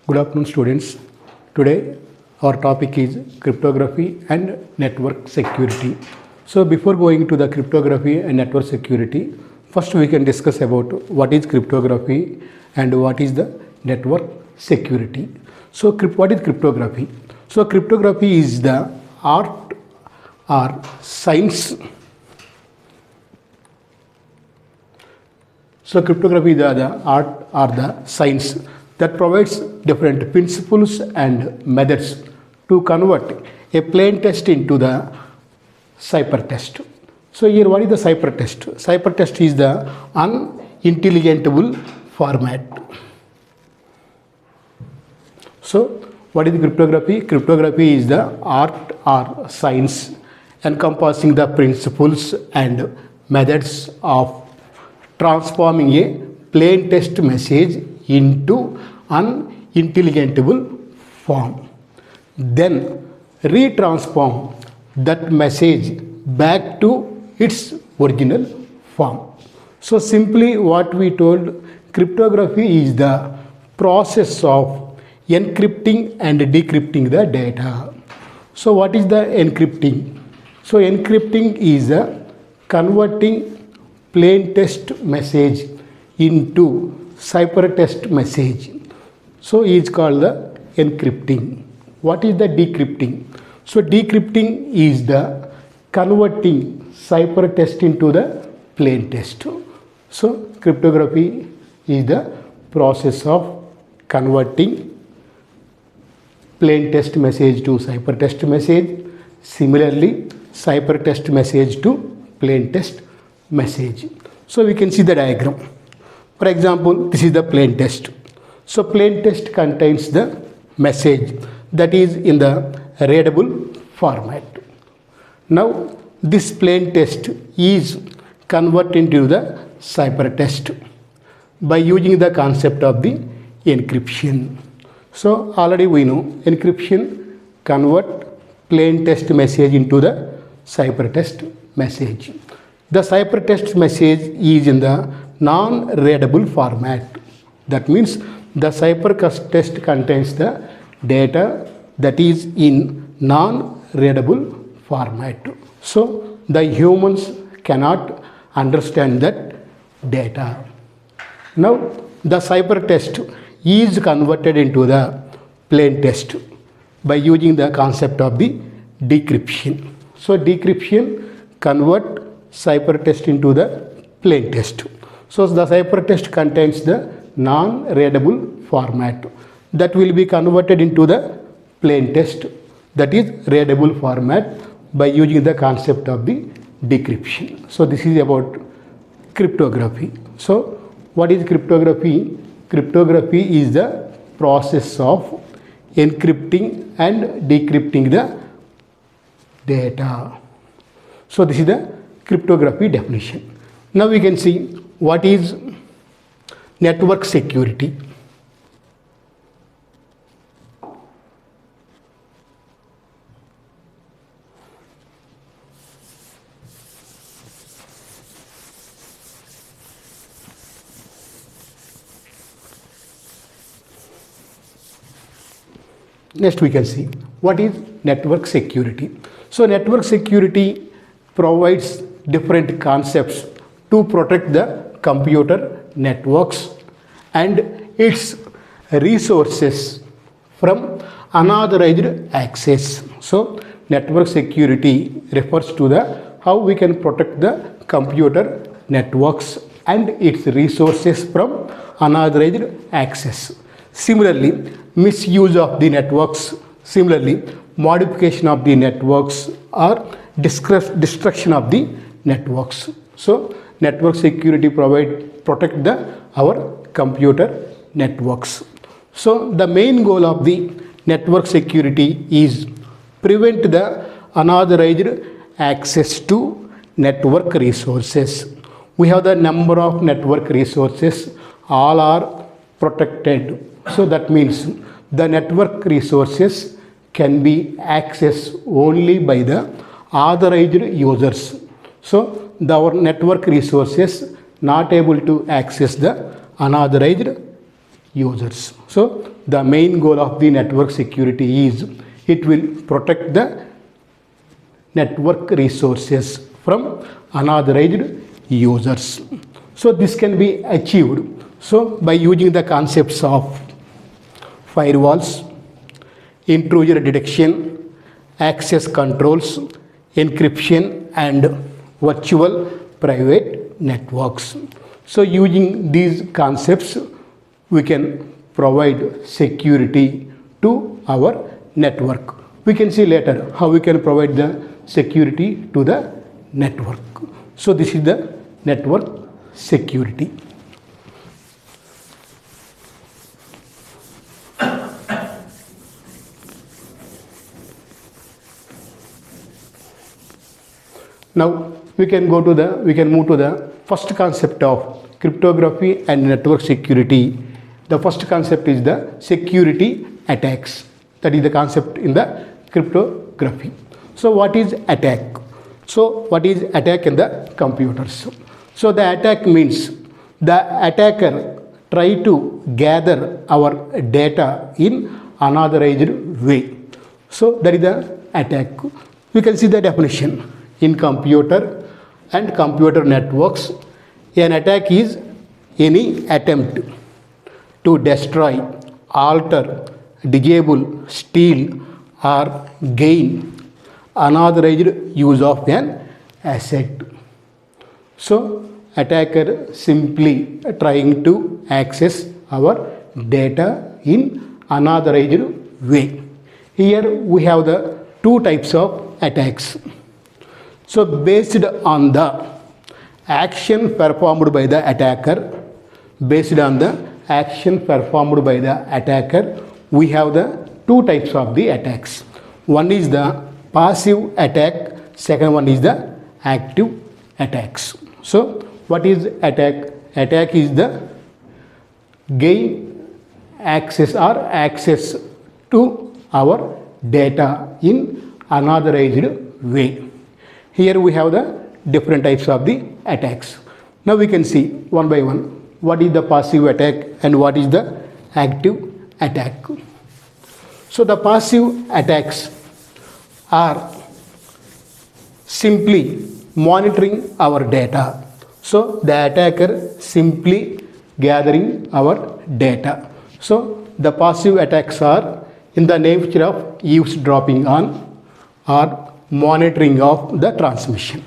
Good afternoon, students. Today our topic is cryptography and network security. So before going to the cryptography and network security, first we can discuss about what is cryptography and what is the network security. So what is cryptography? So cryptography is the art or science. So cryptography is the art or the science that provides different principles and methods to convert a plain text into the ciphertext. So here what is the ciphertext? Ciphertext is the unintelligible format. So what is cryptography? Cryptography is the art or science encompassing the principles and methods of transforming a plain text message into unintelligible form, then retransform that message back to its original form. So simply what we told, cryptography is the process of encrypting and decrypting the data. So what is the encrypting? So encrypting is converting plain text message into ciphertext message. So it is called the encrypting. What is the decrypting? So decrypting is the converting ciphertext into the plain text. So cryptography is the process of converting plain text message to ciphertext message. Similarly, ciphertext message to plain text message. So we can see the diagram. For example, this is the plain text. So plain text contains the message that is in the readable format. Now this plain text is converted into the ciphertext by using the concept of the encryption. So already we know encryption convert plain text message into the ciphertext message. The ciphertext message is in the non-readable format. That means the ciphertext contains the data that is in non-readable format. So the humans cannot understand that data. Now the ciphertext is converted into the plain text by using the concept of the decryption. So decryption convert ciphertext into the plain text. So the ciphertext contains the non-readable format that will be converted into the plain text that is readable format by using the concept of the decryption. So this is about cryptography. So what is cryptography? Cryptography is the process of encrypting and decrypting the data. So this is the cryptography definition. Now we can see what is network security. Next we can see what is network security. So network security provides different concepts to protect the computer networks and its resources from unauthorized access. So network security refers to the how we can protect the computer networks and its resources from unauthorized access. Similarly, misuse of the networks, similarly modification of the networks or destruction of the networks. So network security protect our computer networks. So the main goal of the network security is prevent the unauthorized access to network resources. We have the number of network resources, all are protected. So that means the network resources can be accessed only by the authorized users. So our network resources not able to access the unauthorized users. So the main goal of the network security is it will protect the network resources from unauthorized users. So this can be achieved by using the concepts of firewalls, intrusion detection, access controls, encryption, and virtual private networks. So using these concepts, we can provide security to our network. We can see later how we can provide the security to the network. So this is the network security. Now we can move to the first concept of cryptography and network security. The first concept is the security attacks. That is the concept in the cryptography. So what is attack? So what is attack in the computers? So the attack means the attacker try to gather our data in unauthorized way. So that is the attack. We can see the definition in computer and computer networks. An attack is any attempt to destroy, alter, disable, steal, or gain unauthorized use of an asset. So attacker simply trying to access our data in unauthorized way. Here we have the two types of attacks. So based on the action performed by the attacker, we have the two types of the attacks. One is the passive attack, second one is the active attacks. So what is attack? Attack is the gain access to our data in unauthorized way. Here we have the different types of the attacks. Now we can see one by one what is the passive attack and what is the active attack. So the passive attacks are simply monitoring our data. So the attacker simply gathering our data. So the passive attacks are in the nature of eavesdropping on or monitoring of the transmission.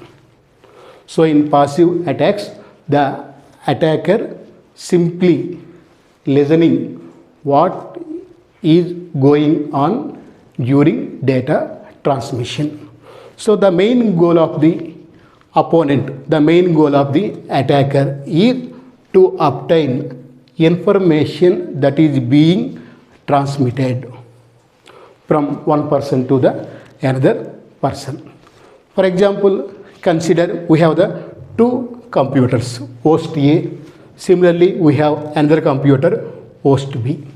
So in passive attacks, the attacker simply listening what is going on during data transmission. So the main goal of the opponent, the main goal of the attacker is to obtain information that is being transmitted from one person to the another person. For example, consider we have the two computers, host A. Similarly, we have another computer, host B.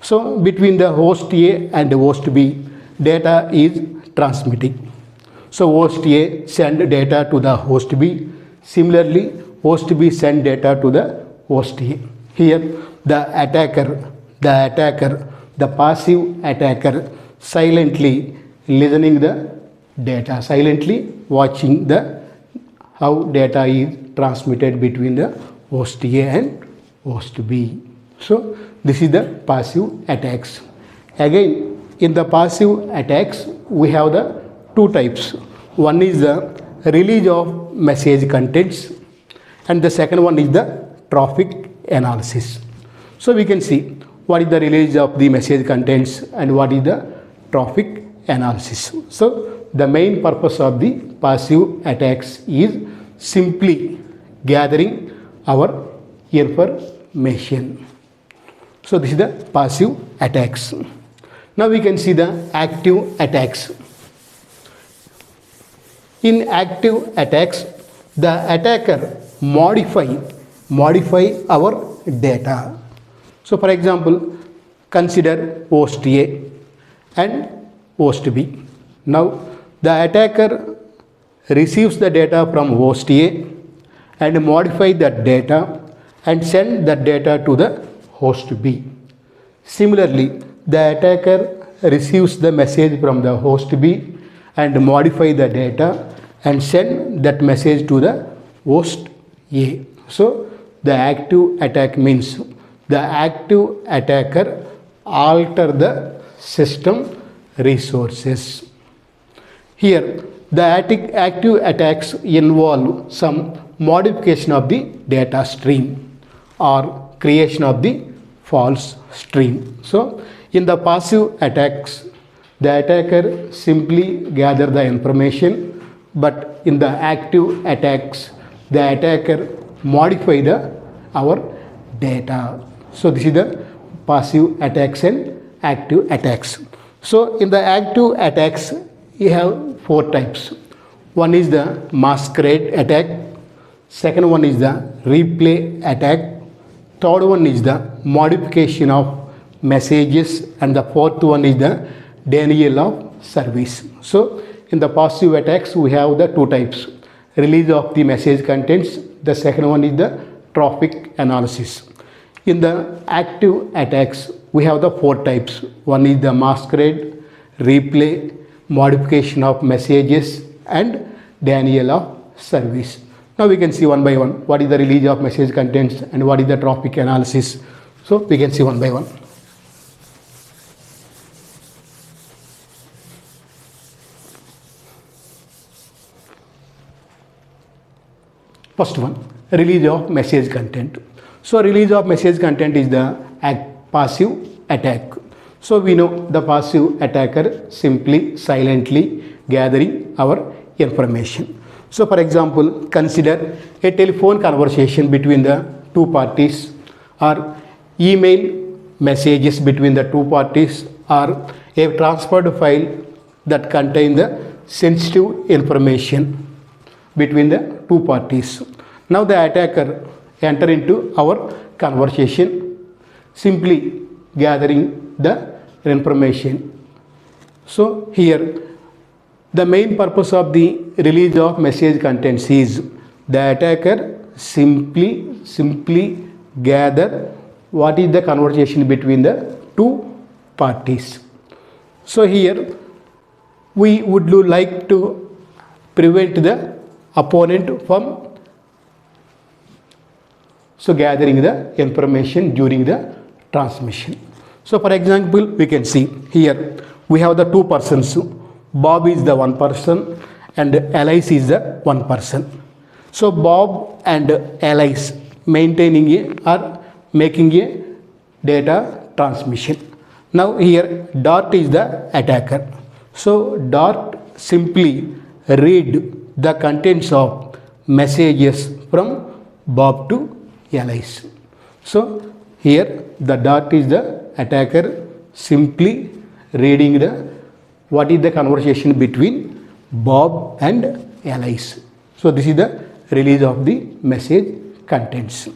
So between the host A and host B, data is transmitting. So host A send data to the host B. Similarly, host B send data to the host A. Here the attacker, the passive attacker silently listening the data, silently watching the how data is transmitted between the host A and host B. So this is the passive attacks. Again, in the passive attacks, we have the two types. One is the release of message contents and the second one is the traffic analysis. So we can see what is the release of the message contents and what is the traffic analysis. So the main purpose of the passive attacks is simply gathering our information. So this is the passive attacks. Now we can see the active attacks. In active attacks, the attacker modify our data. So for example, consider host A and host B. Now the attacker receives the data from host A and modify that data and send that data to the host B. Similarly, the attacker receives the message from the host B and modify the data and send that message to the host A. So the active attack means the active attacker alter the system resources. Here, the active attacks involve some modification of the data stream or creation of the false stream. So, in the passive attacks, the attacker simply gather the information, but in the active attacks, the attacker modify our data. So, this is the passive attacks and active attacks. So, in the active attacks, you have 4 types. One is the masquerade attack, second one is the replay attack, third one is the modification of messages, and the fourth one is the denial of service. So in the passive attacks we have the 2 types: release of the message contents, the second one is the traffic analysis. In the active attacks we have the 4 types. One is the masquerade, replay, modification of messages, and denial of service. Now we can see one by one what is the release of message contents and what is the traffic analysis. So we can see one by one. First one, release of message content. So release of message content is the passive attack. So we know the passive attacker simply silently gathering our information. So for example, consider a telephone conversation between the 2 parties, or email messages between the 2 parties, or a transferred file that contain the sensitive information between the 2 parties. Now the attacker enter into our conversation, simply gathering the information. So here the main purpose of the release of message contents is the attacker simply gather what is the conversation between the 2 parties. So here we would like to prevent the opponent from gathering the information during the transmission. So for example, we can see here we have the 2 persons. Bob is the 1 person and Alice is the 1 person. So Bob and Alice maintaining or making a data transmission. Now here Dart is the attacker. So Dart simply read the contents of messages from Bob to Alice. So here the Dart is the attacker simply reading what is the conversation between Bob and Alice. So this is the release of the message contents.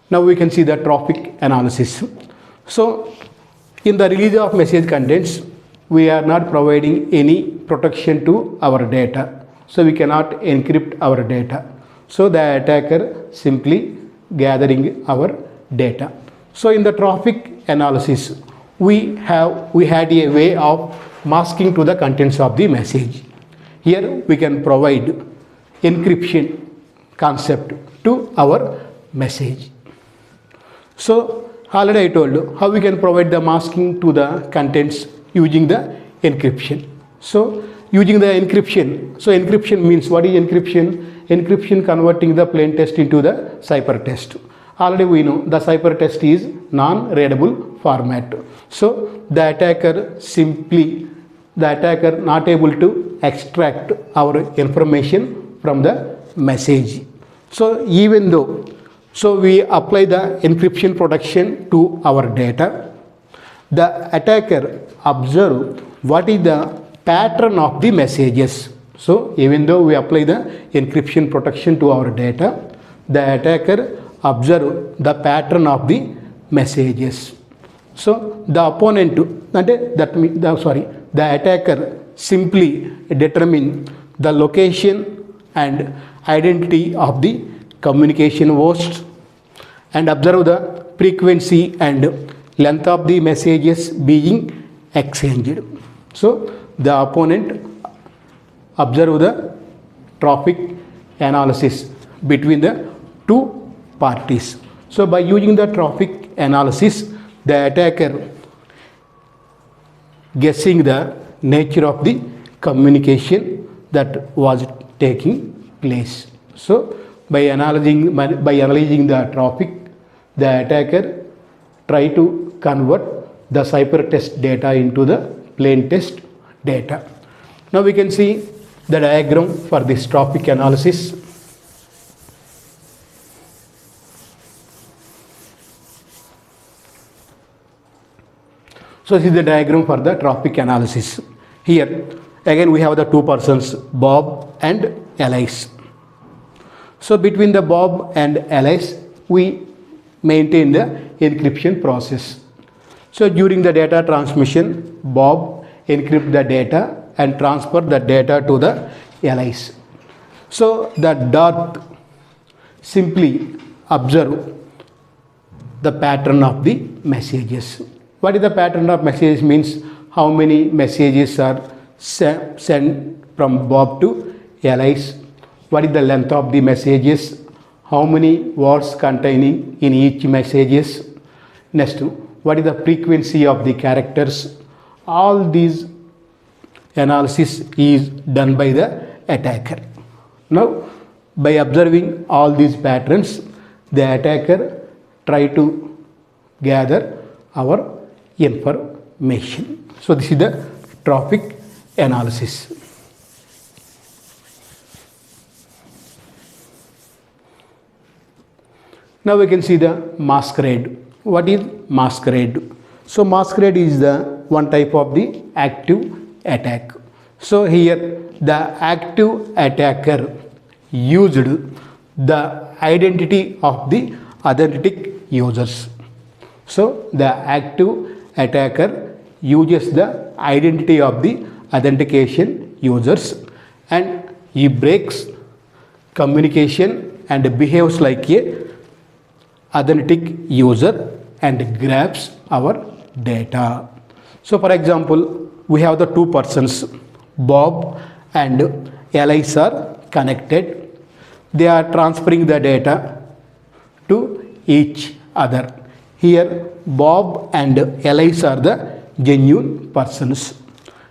Now we can see the traffic analysis. So in the release of message contents, we are not providing any protection to our data. So we cannot encrypt our data. So the attacker simply gathering our data. So in the traffic analysis, we had a way of masking to the contents of the message. Here we can provide encryption concept to our message. So already I told you how we can provide the masking to the contents using the encryption. So using the encryption, so encryption means what is encryption? Encryption converting the plain text into the ciphertext. Already we know the ciphertext is non-readable format. So the attacker not able to extract our information from the message. So even though we apply the encryption protection to our data, the attacker observe what is the pattern of the messages. So even though we apply the encryption protection to our data, the attacker observe the pattern of the messages. So the opponent, the attacker simply determine the location and identity of the communication host and observe the frequency and length of the messages being exchanged. So the opponent observe the traffic analysis between the two parties. So by using the traffic analysis, the attacker guessing the nature of the communication that was taking place. So by analyzing the traffic, the attacker try to convert the ciphertext data into the plain text data. Now we can see the diagram for this traffic analysis. So this is the diagram for the traffic analysis. Here again we have the two persons, Bob and Alice. So between the Bob and Alice, we maintain the encryption process. So during the data transmission, Bob encrypt the data and transfer the data to the Alice. So the Darth simply observe the pattern of the messages. What is the pattern of messages means how many messages are sent from Bob to Alice. What is the length of the messages, how many words containing in each messages. Next, what is the frequency of the characters. All these analysis is done by the attacker. Now by observing all these patterns, the attacker try to gather our information. So this is the traffic analysis. Now we can see the masquerade. What is masquerade? So masquerade is the one type of the active attack. So here the active attacker used the identity of the authentic users. So the active attacker uses the identity of the authentication users and he breaks communication and behaves like a authentic user and grabs our data. So for example, we have the two persons, Bob and Alice are connected. They are transferring the data to each other. Here Bob and Alice are the genuine persons.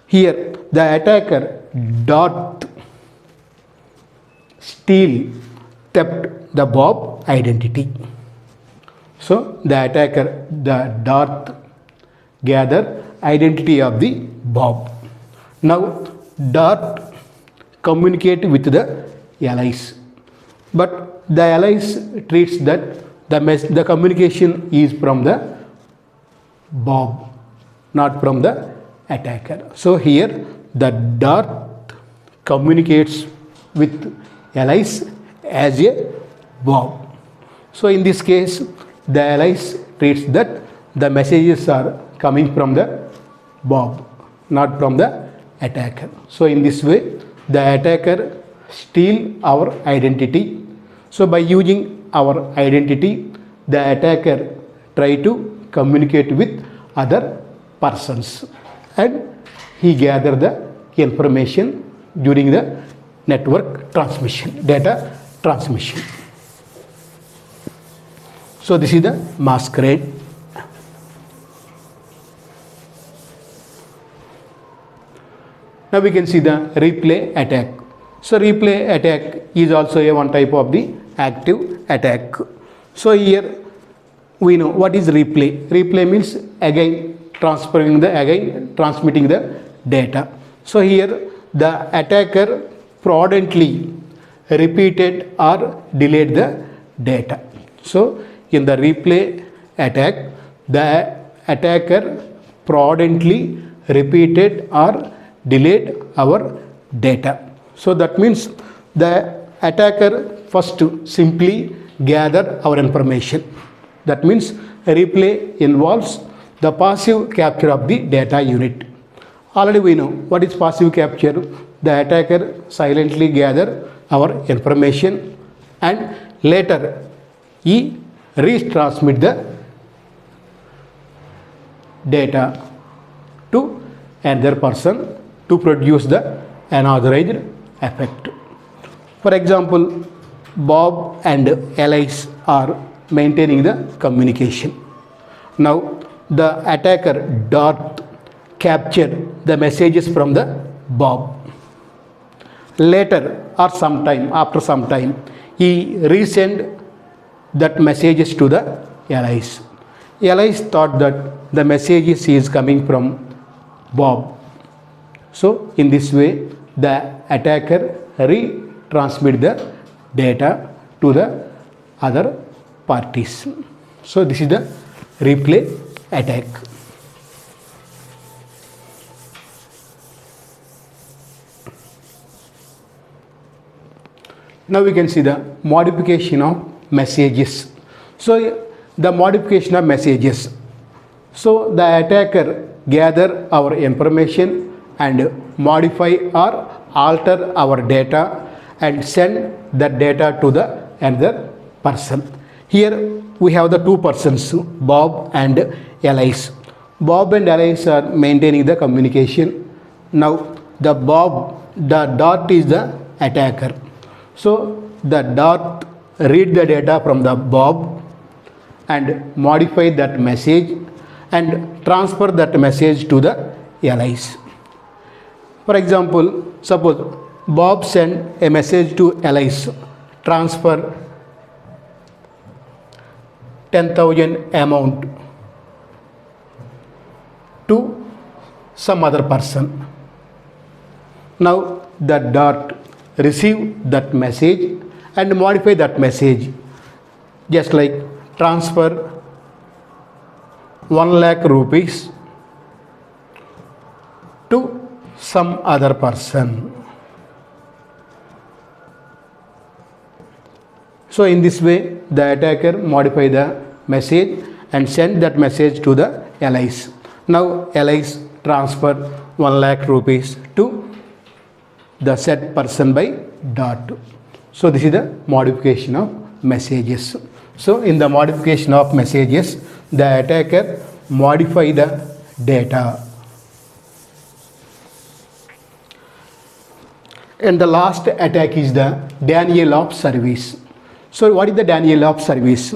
Here the attacker Darth theft the Bob identity. So the attacker, the Darth gather identity of the Bob. Now Darth communicate with the Alice, but the Alice treats that the communication is from the Bob, not from the attacker. So here the Darth communicates with Alice as a Bob. So in this case, the Alice treats that the messages are coming from the Bob, not from the attacker. So in this way, the attacker steal our identity. So by using our identity, the attacker try to communicate with other persons and he gather the information during the network transmission, data transmission. So this is the masquerade. Now we can see the replay attack. So replay attack is also a one type of the active attack. So here we know what is replay. Replay means again transmitting the data. So here the attacker fraudulently repeated or delayed the data. So in the replay attack, the attacker fraudulently repeated or delayed our data. So that means the attacker first simply gather our information. That means replay involves the passive capture of the data unit. Already we know what is passive capture. The attacker silently gather our information and later he retransmit the data to another person to produce the unauthorized effect. For example, Bob and Alice are maintaining the communication. Now the attacker Dart captured the messages from the Bob. Later or sometime after some time he resend that messages to the Alice. Alice thought that the messages is coming from Bob. So in this way the attacker retransmit the data to the other parties. So this is the replay attack. Now we can see the modification of messages. So the modification of messages. So the attacker gather our information and modify or alter our data and send that data to the another person. Here we have the two persons, Bob and Alice. Bob and Alice are maintaining the communication. Now the Dart is the attacker. So the Dart read the data from the Bob and modify that message and transfer that message to the Alice. For example, suppose Bob sent a message to Alice, transfer 10,000 amount to some other person. Now the Dart receive that message and modify that message, just like transfer 1 lakh rupees to some other person. So in this way the attacker modify the message and send that message to the Alice. Now Alice transfer 1 lakh rupees to the said person by Dart. So this is the modification of messages. So in the modification of messages the attacker modify the data. And the last attack is the denial of service. So what is the denial of service?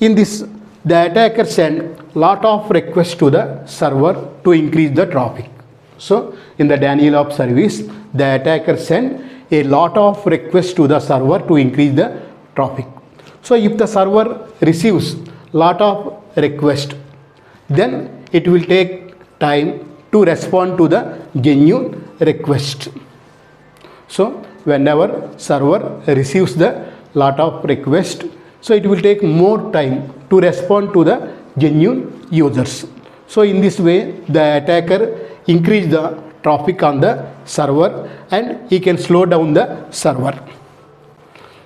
In this the attacker send lot of requests to the server to increase the traffic. So in the denial of service the attacker send a lot of requests to the server to increase the traffic. So if the server receives lot of requests, then it will take time to respond to the genuine request. So whenever server receives the lot of requests, so it will take more time to respond to the genuine users. So in this way the attacker increase the traffic on the server and he can slow down the server.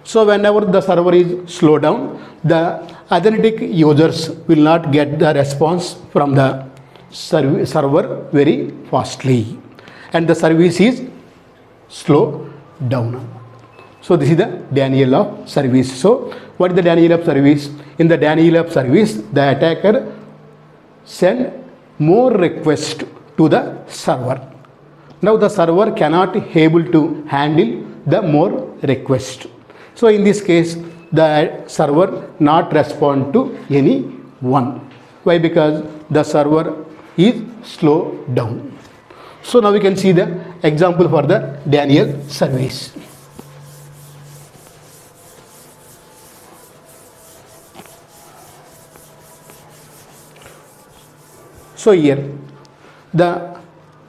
So whenever the server is slowed down, the authentic users will not get the response from the server very fastly and the service is slow down. So this is the denial of service. So what is the denial of service? In the denial of service the attacker send more requests to the server. Now the server cannot able to handle the more request. So in this case the server not respond to any one. Why? Because the server is slow down. So now we can see the example for the denial service. So here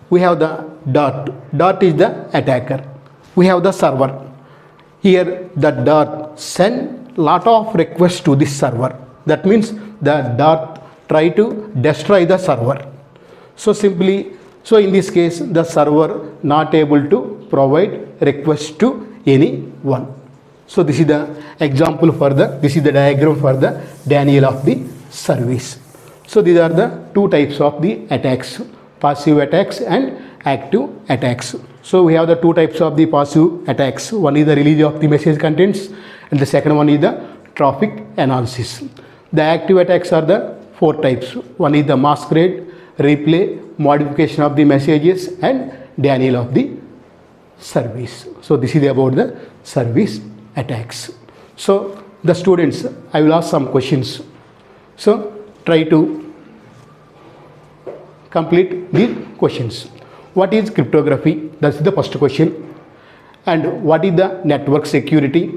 we have the Dart is the attacker. We have the server. Here the Dart send lot of requests to this server. That means the Dart try to destroy the server. So in this case the server not able to provide request to anyone. So this is the example for this is the diagram for the denial of the service. So these are the two types of the attacks, passive attacks and active attacks. So we have the two types of the passive attacks. One is the release of the message contents, and the second one is the traffic analysis. The active attacks are the four types. One is the masquerade, replay, modification of the messages, and denial of the service. So this is about the service attacks. So the students, I will ask some questions. So try to complete the questions. What is cryptography? That's the first question. And what is the network security?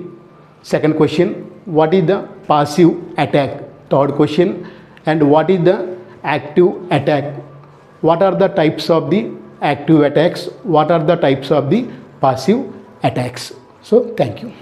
Second question. What is the passive attack? Third question. And what is the active attack? What are the types of the active attacks? What are the types of the passive attacks? So thank you.